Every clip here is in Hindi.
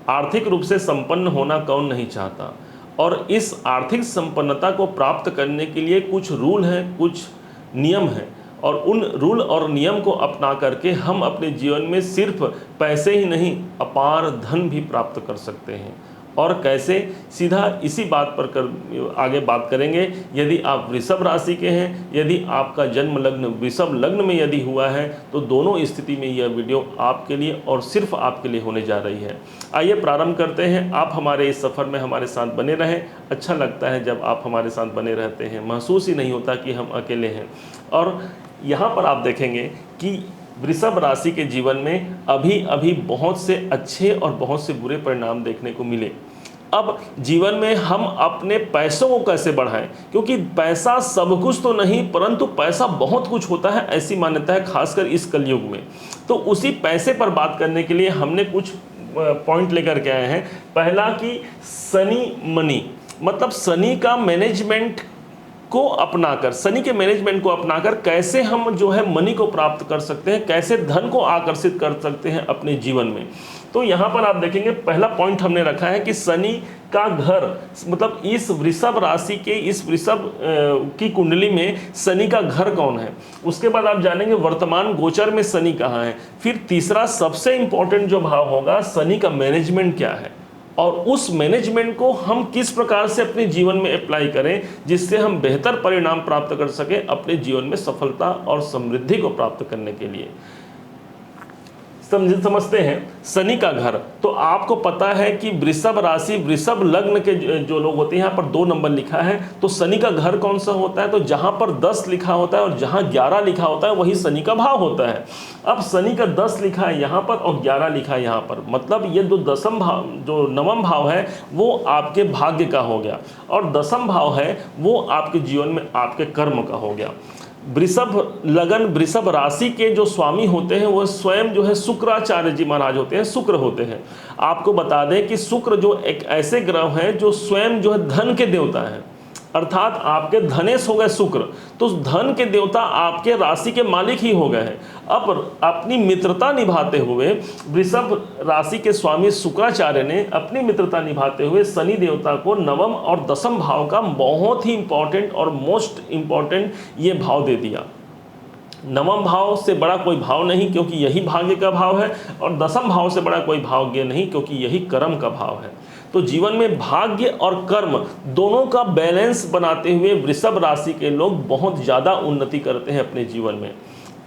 आर्थिक रूप से संपन्न होना कौन नहीं चाहता, और इस आर्थिक संपन्नता को प्राप्त करने के लिए कुछ रूल हैं, कुछ नियम हैं, और उन रूल और नियम को अपना करके हम अपने जीवन में सिर्फ पैसे ही नहीं, अपार धन भी प्राप्त कर सकते हैं। और कैसे, सीधा इसी बात पर आगे बात करेंगे। यदि आप वृषभ राशि के हैं, यदि आपका जन्म लग्न वृषभ लग्न में यदि हुआ है, तो दोनों स्थिति में यह वीडियो आपके लिए और सिर्फ आपके लिए होने जा रही है। आइए प्रारंभ करते हैं। आप हमारे इस सफ़र में हमारे साथ बने रहें। अच्छा लगता है जब आप हमारे साथ बने रहते हैं, महसूस ही नहीं होता कि हम अकेले हैं। और यहाँ पर आप देखेंगे कि वृषभ राशि के जीवन में अभी अभी बहुत से अच्छे और बहुत से बुरे परिणाम देखने को मिले। अब जीवन में हम अपने पैसों को कैसे बढ़ाएं, क्योंकि पैसा सब कुछ तो नहीं, परंतु पैसा बहुत कुछ होता है, ऐसी मान्यता है, खासकर इस कलयुग में। तो उसी पैसे पर बात करने के लिए हमने कुछ पॉइंट लेकर के आए हैं। पहला कि सनी मनी, मतलब शनि का मैनेजमेंट को अपनाकर, शनि के मैनेजमेंट को अपनाकर कैसे हम जो है मनी को प्राप्त कर सकते हैं, कैसे धन को आकर्षित कर सकते हैं अपने जीवन में। तो यहाँ पर आप देखेंगे पहला पॉइंट हमने रखा है कि शनि का घर, मतलब इस वृषभ राशि के, इस वृषभ की कुंडली में शनि का घर कौन है। उसके बाद आप जानेंगे वर्तमान गोचर में शनि कहाँ है। फिर तीसरा सबसे इंपॉर्टेंट जो भाव होगा, शनि का मैनेजमेंट क्या है, और उस मैनेजमेंट को हम किस प्रकार से अपने जीवन में अप्लाई करें जिससे हम बेहतर परिणाम प्राप्त कर सकें अपने जीवन में सफलता और समृद्धि को प्राप्त करने के लिए। समझते हैं शनि का घर। तो आपको पता है कि वृषभ राशि, वृषभ लग्न के जो लोग होते हैं, यहाँ पर 2 नंबर लिखा है, तो शनि का घर कौन सा होता है, तो जहाँ पर 10 लिखा होता है और जहाँ 11 लिखा होता है वही शनि का भाव होता है। अब शनि का 10 लिखा है यहाँ पर और 11 लिखा है यहाँ पर, मतलब ये जो दसम भाव, जो नवम भाव है वो आपके भाग्य का हो गया, और दसम भाव है वो आपके जीवन में आपके कर्म का हो गया। वृषभ लगन, वृषभ राशि के जो स्वामी होते हैं वो स्वयं जो है शुक्राचार्य जी महाराज होते हैं, शुक्र होते हैं। आपको बता दें कि शुक्र जो एक ऐसे ग्रह हैं जो स्वयं जो है धन के देवता हैं, अर्थात आपके धनेश हो गए शुक्र, तो धन के देवता आपके राशि के मालिक ही हो गए हैं। अब अपनी मित्रता निभाते हुए वृषभ राशि के स्वामी शुक्राचार्य ने अपनी मित्रता निभाते हुए शनि देवता को नवम और दसम भाव का बहुत ही इंपॉर्टेंट और मोस्ट इंपॉर्टेंट ये भाव दे दिया। नवम भाव से बड़ा कोई भाव नहीं, क्योंकि यही भाग्य का भाव है, और दसम भाव से बड़ा कोई भाग्य नहीं, क्योंकि यही कर्म का भाव है। तो जीवन में भाग्य और कर्म दोनों का बैलेंस बनाते हुए वृषभ राशि के लोग बहुत ज़्यादा उन्नति करते हैं अपने जीवन में।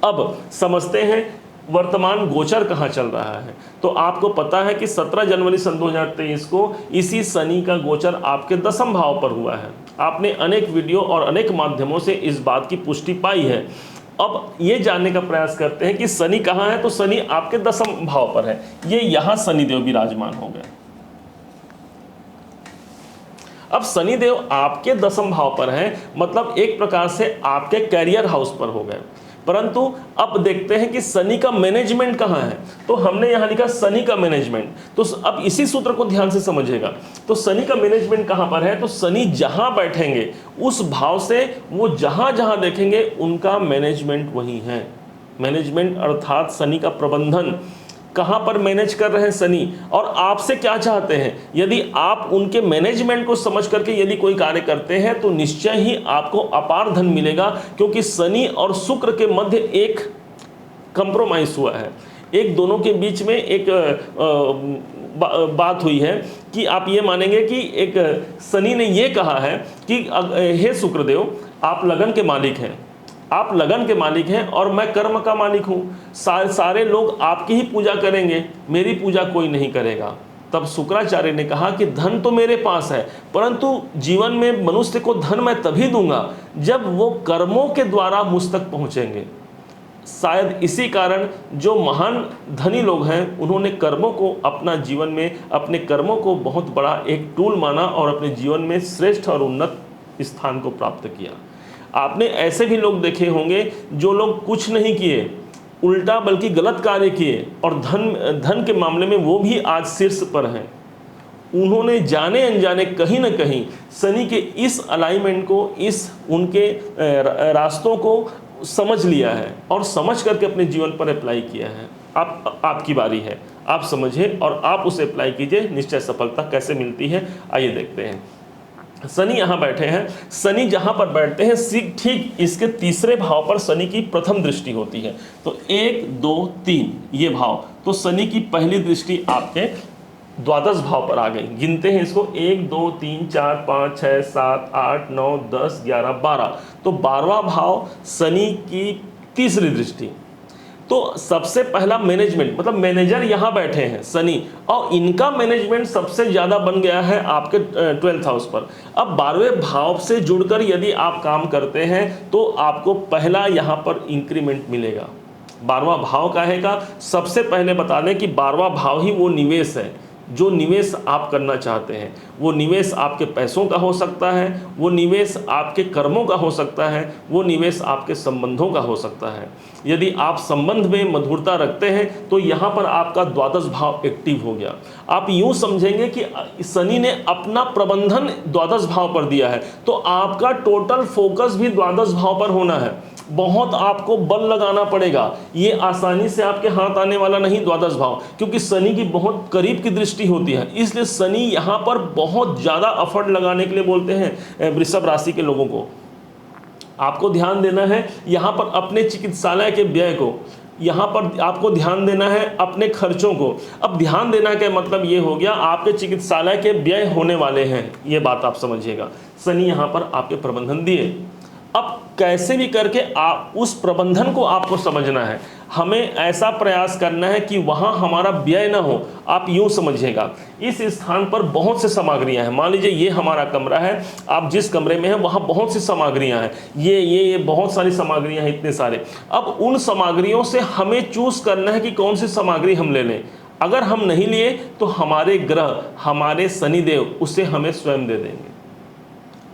अब समझते हैं वर्तमान गोचर कहाँ चल रहा है। तो आपको पता है कि 17 जनवरी सन 2023 को इसी शनि का गोचर आपके दसम भाव पर हुआ है। आपने अनेक वीडियो और अनेक माध्यमों से इस बात की पुष्टि पाई है। अब ये जानने का प्रयास करते हैं कि शनि कहाँ है, तो शनि आपके दसम भाव पर है। ये यहाँ शनिदेव विराजमान हो गए। अब शनिदेव आपके दसम भाव पर हैं, मतलब एक प्रकार से आपके कैरियर हाउस पर हो गए। परंतु अब देखते हैं कि शनि का मैनेजमेंट कहाँ है। तो हमने यहाँ लिखा शनि का मैनेजमेंट, तो अब इसी सूत्र को ध्यान से समझिएगा। तो शनि का मैनेजमेंट कहाँ पर है, तो शनि जहाँ बैठेंगे उस भाव से वो जहाँ जहाँ देखेंगे उनका मैनेजमेंट वही है। मैनेजमेंट अर्थात शनि का प्रबंधन कहाँ पर मैनेज कर रहे हैं शनि, और आपसे क्या चाहते हैं। यदि आप उनके मैनेजमेंट को समझ करके यदि कोई कार्य करते हैं तो निश्चय ही आपको अपार धन मिलेगा, क्योंकि शनि और शुक्र के मध्य एक कंप्रोमाइज हुआ है। एक दोनों के बीच में एक बात हुई है कि आप ये मानेंगे कि एक शनि ने ये कहा है कि हे शुक्रदेव, आप लगन के मालिक हैं, आप लगन के मालिक हैं और मैं कर्म का मालिक हूँ। सारे लोग आपकी ही पूजा करेंगे, मेरी पूजा कोई नहीं करेगा। तब शुक्राचार्य ने कहा कि धन तो मेरे पास है, परंतु जीवन में मनुष्य को धन मैं तभी दूंगा जब वो कर्मों के द्वारा मुझ तक पहुँचेंगे। शायद इसी कारण जो महान धनी लोग हैं उन्होंने कर्मों को अपना जीवन में, अपने कर्मों को बहुत बड़ा एक टूल माना और अपने जीवन में श्रेष्ठ और उन्नत स्थान को प्राप्त किया। आपने ऐसे भी लोग देखे होंगे जो लोग कुछ नहीं किए, उल्टा बल्कि गलत कार्य किए, और धन के मामले में वो भी आज शीर्ष पर हैं। उन्होंने जाने अनजाने कहीं ना कहीं शनि के इस अलाइनमेंट को, इस उनके रास्तों को समझ लिया है और समझ करके अपने जीवन पर अप्लाई किया है। आपकी बारी है, आप समझिए और आप उसे अप्लाई कीजिए, निश्चय सफलता कैसे मिलती है आइए देखते हैं। शनि यहाँ बैठे हैं, शनि जहाँ पर बैठते हैं ठीक इसके तीसरे भाव पर शनि की प्रथम दृष्टि होती है। तो 1 2 3 ये भाव, तो शनि की पहली दृष्टि आपके द्वादश भाव पर आ गई। गिनते हैं इसको 1 2 3 4 5 6 7 8 9 10 11 12, तो 12वां भाव शनि की तीसरी दृष्टि। तो सबसे पहला मैनेजमेंट, मतलब मैनेजर यहाँ बैठे हैं शनि, और इनका मैनेजमेंट सबसे ज़्यादा बन गया है आपके 12th हाउस पर। अब 12वें भाव से जुड़कर यदि आप काम करते हैं तो आपको पहला यहाँ पर इंक्रीमेंट मिलेगा। 12वां भाव कहेगा, सबसे पहले बता दें कि 12वां भाव ही वो निवेश है जो निवेश आप करना चाहते हैं। वो निवेश आपके पैसों का हो सकता है, वो निवेश आपके कर्मों का हो सकता है, वो निवेश आपके संबंधों का हो सकता है। यदि आप संबंध में मधुरता रखते हैं तो यहाँ पर आपका द्वादश भाव एक्टिव हो गया। आप यूँ समझेंगे कि शनि ने अपना प्रबंधन द्वादश भाव पर दिया है, तो आपका टोटल फोकस भी द्वादश भाव पर होना है। बहुत आपको बल लगाना पड़ेगा, ये आसानी से आपके हाथ आने वाला नहीं द्वादश भाव, क्योंकि शनि की बहुत करीब की दृष्टि होती है। इसलिए शनि यहाँ पर बहुत ज़्यादा एफर्ट लगाने के लिए बोलते हैं वृषभ राशि के लोगों को। आपको ध्यान देना है यहाँ पर अपने चिकित्सालय के व्यय को, यहाँ पर आपको ध्यान देना है अपने खर्चों को। अब ध्यान देना का मतलब ये हो गया आपके चिकित्सालय के व्यय होने वाले हैं, ये बात आप समझिएगा। शनि यहाँ पर आपके प्रबंधन दिए, अब कैसे भी करके आप उस प्रबंधन को आपको समझना है। हमें ऐसा प्रयास करना है कि वहाँ हमारा व्यय ना हो। आप यूँ समझिएगा, इस स्थान पर बहुत से सामग्रियाँ हैं। मान लीजिए ये हमारा कमरा है, आप जिस कमरे में हैं वहाँ बहुत सी सामग्रियाँ हैं, ये बहुत सारी सामग्रियाँ हैं, इतने सारे। अब उन सामग्रियों से हमें चूज़ करना है कि कौन सी सामग्री हम ले लें। अगर हम नहीं लिए तो हमारे ग्रह, हमारे शनिदेव उसे हमें स्वयं दे देंगे,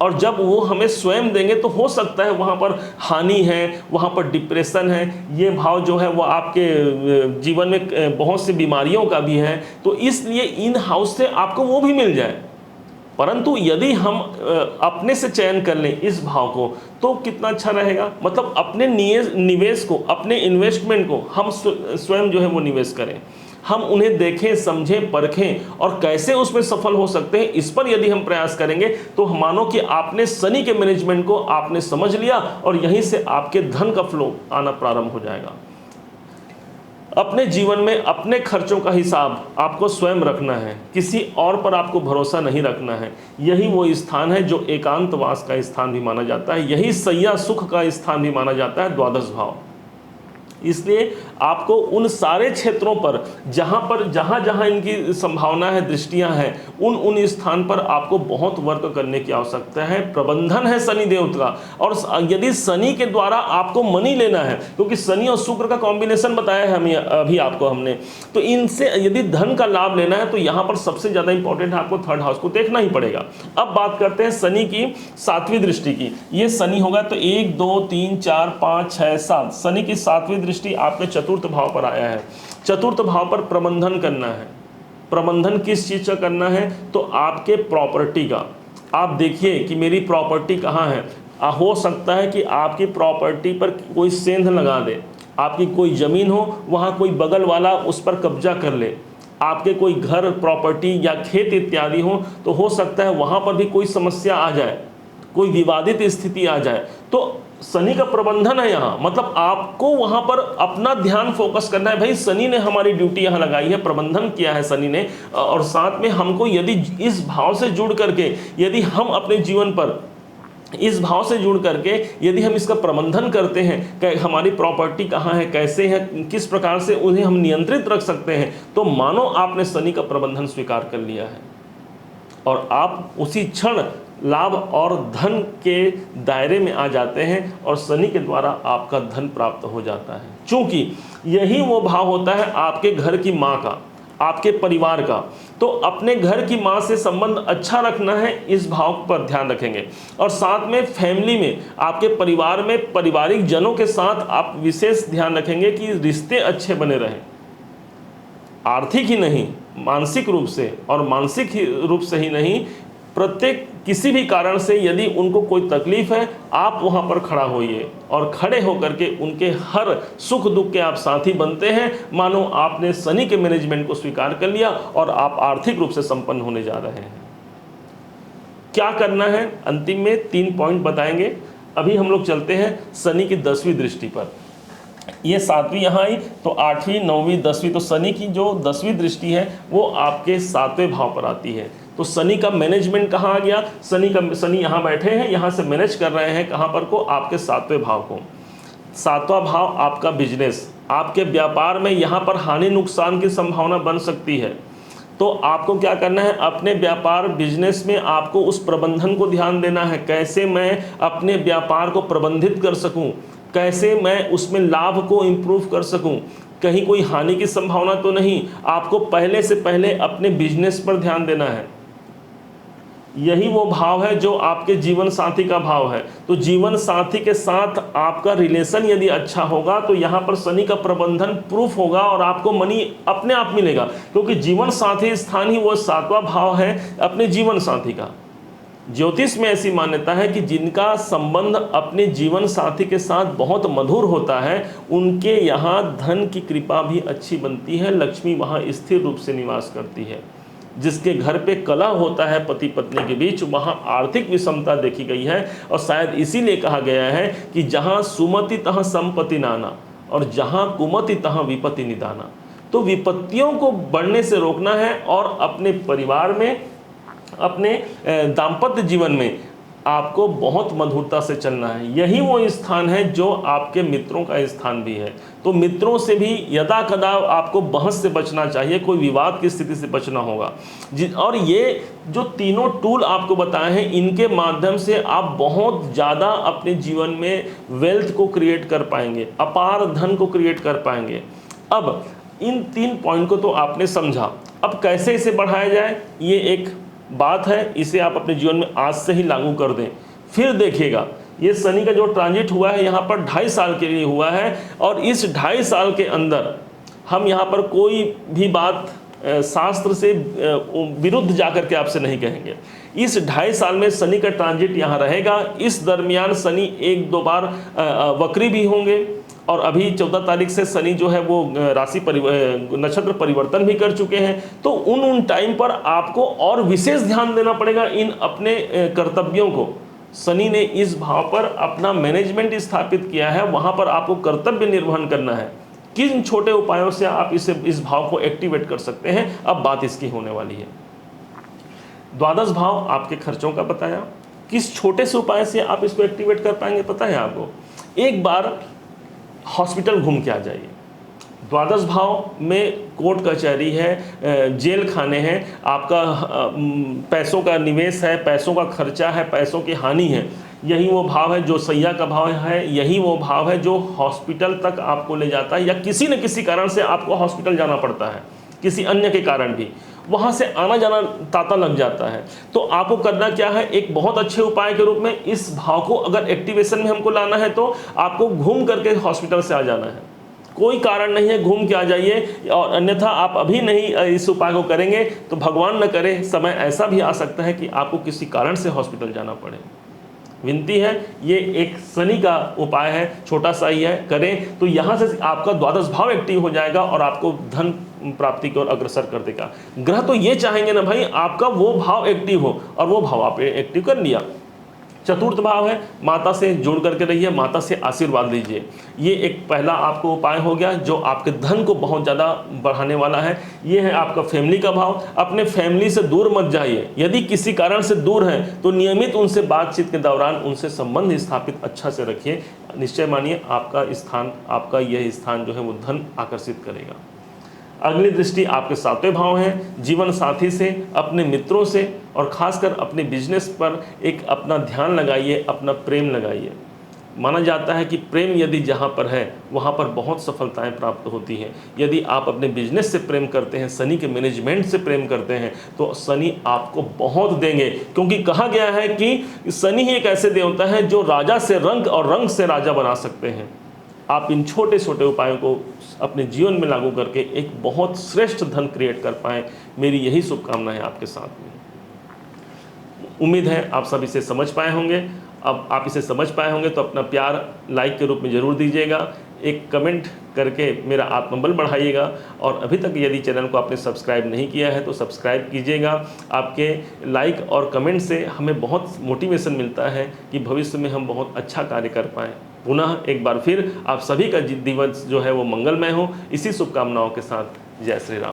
और जब वो हमें स्वयं देंगे तो हो सकता है वहाँ पर हानि है, वहाँ पर डिप्रेशन है। ये भाव जो है वो आपके जीवन में बहुत सी बीमारियों का भी है, तो इसलिए इन हाउस से आपको वो भी मिल जाए। परंतु यदि हम अपने से चयन कर लें इस भाव को तो कितना अच्छा रहेगा। मतलब अपने निवेश को, अपने इन्वेस्टमेंट को हम स्वयं जो है वो निवेश करें, हम उन्हें देखें, समझें, परखें और कैसे उसमें सफल हो सकते हैं, इस पर यदि हम प्रयास करेंगे तो मानो कि आपने शनि के मैनेजमेंट को आपने समझ लिया और यहीं से आपके धन का फ्लो आना प्रारंभ हो जाएगा। अपने जीवन में अपने खर्चों का हिसाब आपको स्वयं रखना है, किसी और पर आपको भरोसा नहीं रखना है। यही वो स्थान है जो एकांतवास का स्थान भी माना जाता है, यही सैया सुख का स्थान भी माना जाता है, द्वादश भाव। इसलिए आपको उन सारे क्षेत्रों पर जहाँ जहाँ इनकी संभावना है, दृष्टियाँ हैं, उन स्थान पर आपको बहुत वर्क करने की आवश्यकता है। प्रबंधन है शनि देव का, और यदि शनि के द्वारा आपको मनी लेना है, क्योंकि शनि और शुक्र का कॉम्बिनेशन बताया है हमें अभी आपको हमने, तो इनसे यदि धन का लाभ लेना है तो यहाँ पर सबसे ज़्यादा इंपॉर्टेंट है आपको थर्ड हाउस को देखना ही पड़ेगा। अब बात करते हैं शनि की सातवीं दृष्टि की। ये शनि होगा तो 1 2 3 4 5 6 7, शनि की सातवीं दृष्टि आपके चतुर्थ भाव पर आया है। चतुर्थ भाव पर प्रबंधन करना है। प्रबंधन किस चीज का करना है? तो आपके प्रॉपर्टी का। आप देखिए कि मेरी प्रॉपर्टी कहाँ है। हो सकता है कि आपकी प्रॉपर्टी पर कोई सेंध लगा दे, आपकी कोई ज़मीन हो वहाँ कोई बगल वाला उस पर कब्जा कर ले, आपके कोई घर प्रॉपर्टी या खेत इत्यादि हो तो सकता है वहाँ पर भी कोई समस्या आ जाए, कोई विवादित स्थिति आ जाए। तो शनि का प्रबंधन है यहाँ, मतलब आपको वहाँ पर अपना ध्यान फोकस करना है। भाई शनि ने हमारी ड्यूटी यहाँ लगाई है, प्रबंधन किया है शनि ने, और साथ में हमको यदि इस भाव से जुड़ करके यदि हम अपने जीवन पर इस भाव से जुड़ करके यदि हम इसका प्रबंधन करते हैं कि हमारी प्रॉपर्टी कहाँ है, कैसे है, किस प्रकार से उन्हें हम नियंत्रित रख सकते हैं, तो मानो आपने शनि का प्रबंधन स्वीकार कर लिया है और आप उसी क्षण लाभ और धन के दायरे में आ जाते हैं और शनि के द्वारा आपका धन प्राप्त हो जाता है। क्योंकि यही वो भाव होता है आपके घर की माँ का, आपके परिवार का। तो अपने घर की माँ से संबंध अच्छा रखना है, इस भाव पर ध्यान रखेंगे। और साथ में फैमिली में, आपके परिवार में पारिवारिक जनों के साथ आप विशेष ध्यान रखेंगे कि रिश्ते अच्छे बने रहें। आर्थिक ही नहीं, मानसिक रूप से, और मानसिक रूप से ही नहीं, प्रत्येक किसी भी कारण से यदि उनको कोई तकलीफ है, आप वहाँ पर खड़ा होइए और खड़े होकर के उनके हर सुख दुख के आप साथी बनते हैं। मानो आपने शनि के मैनेजमेंट को स्वीकार कर लिया और आप आर्थिक रूप से संपन्न होने जा रहे हैं। क्या करना है अंतिम में 3 पॉइंट बताएंगे। अभी हम लोग चलते हैं शनि की 10वीं दृष्टि पर। ये 7वीं यहाँ आई तो 8वीं 9वीं 10वीं, तो शनि की जो 10वीं दृष्टि है वो आपके 7वें भाव पर आती है। तो शनि का मैनेजमेंट कहाँ आ गया? शनि यहाँ बैठे हैं, यहाँ से मैनेज कर रहे हैं कहाँ पर को? आपके 7वें भाव को। 7वां भाव आपका बिजनेस, आपके व्यापार में यहाँ पर हानि नुकसान की संभावना बन सकती है। तो आपको क्या करना है? अपने व्यापार बिजनेस में आपको उस प्रबंधन को ध्यान देना है। कैसे मैं अपने व्यापार को प्रबंधित कर सकूं, कैसे मैं उसमें लाभ को इम्प्रूव कर सकूं, कहीं कोई हानि की संभावना तो नहीं। आपको पहले से पहले अपने बिजनेस पर ध्यान देना है। यही वो भाव है जो आपके जीवन साथी का भाव है। तो जीवन साथी के साथ आपका रिलेशन यदि अच्छा होगा तो यहाँ पर शनि का प्रबंधन प्रूफ होगा और आपको मनी अपने आप मिलेगा, क्योंकि जीवन साथी स्थान ही वो 7वां भाव है अपने जीवन साथी का। ज्योतिष में ऐसी मान्यता है कि जिनका संबंध अपने जीवन साथी के साथ बहुत मधुर होता है, उनके यहाँ धन की कृपा भी अच्छी बनती है, लक्ष्मी वहाँ स्थिर रूप से निवास करती है। जिसके घर पे कलह होता है पति पत्नी के बीच, वहाँ आर्थिक विषमता देखी गई है। और शायद इसीलिए कहा गया है कि जहाँ सुमति तहाँ संपत्ति नाना और जहाँ कुमति तहाँ विपत्ति निदाना। तो विपत्तियों को बढ़ने से रोकना है और अपने परिवार में, अपने दाम्पत्य जीवन में आपको बहुत मधुरता से चलना है। यही वो स्थान है जो आपके मित्रों का स्थान भी है। तो मित्रों से भी यदा कदा आपको बहस से बचना चाहिए, कोई विवाद की स्थिति से बचना होगा। और ये जो तीनों टूल आपको बताए हैं, इनके माध्यम से आप बहुत ज़्यादा अपने जीवन में वेल्थ को क्रिएट कर पाएंगे, अपार धन को क्रिएट कर पाएंगे। अब इन 3 पॉइंट को तो आपने समझा, अब कैसे इसे बढ़ाया जाए ये एक बात है। इसे आप अपने जीवन में आज से ही लागू कर दें। फिर देखिएगा ये शनि का जो ट्रांजिट हुआ है यहाँ पर 2.5 साल के लिए हुआ है, और इस 2.5 साल के अंदर हम यहाँ पर कोई भी बात शास्त्र से विरुद्ध जाकर के आपसे नहीं कहेंगे। इस 2.5 साल में शनि का ट्रांजिट यहाँ रहेगा। इस दरमियान शनि 1-2 बार वक्री भी होंगे, और अभी 14 तारीख से शनि जो है वो राशि नक्षत्र परिवर्तन भी कर चुके हैं। तो उन टाइम पर आपको और विशेष ध्यान देना पड़ेगा इन अपने कर्तव्यों को। शनि ने इस भाव पर अपना मैनेजमेंट स्थापित किया है, वहाँ पर आपको कर्तव्य निर्वहन करना है। किन छोटे उपायों से आप इस भाव को एक्टिवेट कर सकते हैं, अब बात इसकी होने वाली है। द्वादश भाव आपके खर्चों का बताया, किस छोटे से उपाय से आप इसको एक्टिवेट कर पाएंगे पता है आपको? एक बार हॉस्पिटल घूम के आ जाइए। द्वादश भाव में कोर्ट कचहरी है, जेल खाने हैं, आपका पैसों का निवेश है, पैसों का खर्चा है, पैसों की हानि है। यही वो भाव है जो सैया का भाव है, यही वो भाव है जो हॉस्पिटल तक आपको ले जाता है, या किसी न किसी कारण से आपको हॉस्पिटल जाना पड़ता है, किसी अन्य के कारण भी वहाँ से आना जाना तांता लग जाता है। तो आपको करना क्या है? एक बहुत अच्छे उपाय के रूप में इस भाव को अगर एक्टिवेशन में हमको लाना है तो आपको घूम करके हॉस्पिटल से आ जाना है। कोई कारण नहीं है, घूम के आ जाइए। और अन्यथा आप अभी नहीं इस उपाय को करेंगे तो भगवान न करे समय ऐसा भी आ सकता है कि आपको किसी कारण से हॉस्पिटल जाना पड़े। विनती है, ये एक शनि का उपाय है, छोटा सा ही है, करें तो यहाँ से आपका द्वादश भाव एक्टिव हो जाएगा और आपको धन प्राप्ति की ओर अग्रसर कर देगा। ग्रह तो ये चाहेंगे ना भाई आपका वो भाव एक्टिव हो, और वो भाव आप एक्टिव कर लिया। चतुर्थ भाव है, माता से जुड़ करके रहिए, माता से आशीर्वाद लीजिए। ये एक पहला आपको उपाय हो गया जो आपके धन को बहुत ज़्यादा बढ़ाने वाला है। ये है आपका फैमिली का भाव। अपने फैमिली से दूर मत जाइए, यदि किसी कारण से दूर हैं तो नियमित उनसे बातचीत के दौरान उनसे संबंध स्थापित अच्छा से रखिए। निश्चय मानिए आपका स्थान, आपका यह स्थान जो है वो धन आकर्षित करेगा। अगली दृष्टि आपके 7वें भाव है, जीवन साथी से, अपने मित्रों से और खासकर अपने बिजनेस पर एक अपना ध्यान लगाइए, अपना प्रेम लगाइए। माना जाता है कि प्रेम यदि जहाँ पर है वहाँ पर बहुत सफलताएं प्राप्त होती हैं। यदि आप अपने बिजनेस से प्रेम करते हैं, शनि के मैनेजमेंट से प्रेम करते हैं, तो शनि आपको बहुत देंगे। क्योंकि कहा गया है कि शनि ही एक ऐसे देवता है जो राजा से रंक और रंक से राजा बना सकते हैं। आप इन छोटे छोटे उपायों को अपने जीवन में लागू करके एक बहुत श्रेष्ठ धन क्रिएट कर पाएँ, मेरी यही शुभकामना है आपके साथ में। उम्मीद है आप सब इसे समझ पाए होंगे। अब आप इसे समझ पाए होंगे तो अपना प्यार लाइक के रूप में ज़रूर दीजिएगा, एक कमेंट करके मेरा आत्मबल बढ़ाइएगा, और अभी तक यदि चैनल को आपने सब्सक्राइब नहीं किया है तो सब्सक्राइब कीजिएगा। आपके लाइक और कमेंट से हमें बहुत मोटिवेशन मिलता है कि भविष्य में हम बहुत अच्छा कार्य कर पाएँ। पुनः एक बार फिर आप सभी का दिवस जो है वो मंगलमय हो, इसी शुभकामनाओं के साथ जय श्री राम।